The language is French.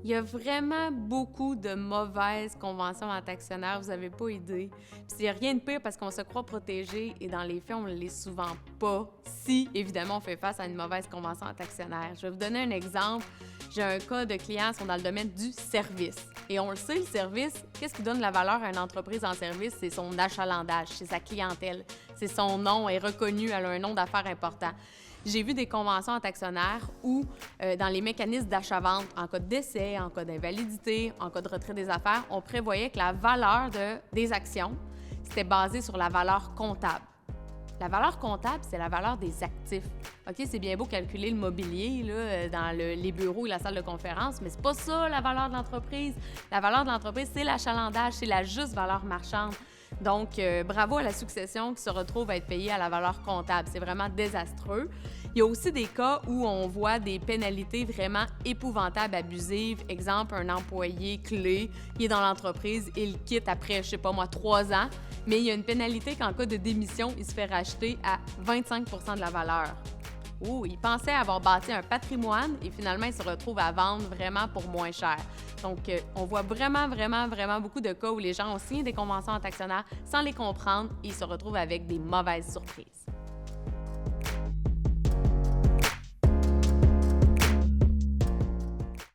Il y a vraiment beaucoup de mauvaises conventions entre actionnaires, vous n'avez pas idée. Puis il n'y a rien de pire parce qu'on se croit protégé et dans les faits, on ne l'est souvent pas si, évidemment, on fait face à une mauvaise convention entre actionnaires. Je vais vous donner un exemple. J'ai un cas de clients qui sont dans le domaine du service. Et on le sait, le service, qu'est-ce qui donne la valeur à une entreprise en service? C'est son achalandage, c'est sa clientèle, c'est son nom est reconnu, elle a un nom d'affaires important. J'ai vu des conventions entre actionnaires où, dans les mécanismes d'achat-vente, en cas de décès, en cas d'invalidité, en cas de retrait des affaires, on prévoyait que la valeur des actions, c'était basé sur la valeur comptable. La valeur comptable, c'est la valeur des actifs. OK, c'est bien beau calculer le mobilier là, dans les bureaux et la salle de conférence, mais c'est pas ça la valeur de l'entreprise. La valeur de l'entreprise, c'est l'achalandage, c'est la juste valeur marchande. Donc, bravo à la succession qui se retrouve à être payée à la valeur comptable. C'est vraiment désastreux. Il y a aussi des cas où on voit des pénalités vraiment épouvantables, abusives. Exemple, un employé clé, il est dans l'entreprise, il quitte après, je sais pas moi, 3 ans, mais il y a une pénalité qu'en cas de démission, il se fait racheter à 25 % de la valeur. Oh, il pensait avoir bâti un patrimoine et finalement, il se retrouve à vendre vraiment pour moins cher. Donc, on voit vraiment beaucoup de cas où les gens ont signé des conventions entre actionnaires sans les comprendre et ils se retrouvent avec des mauvaises surprises.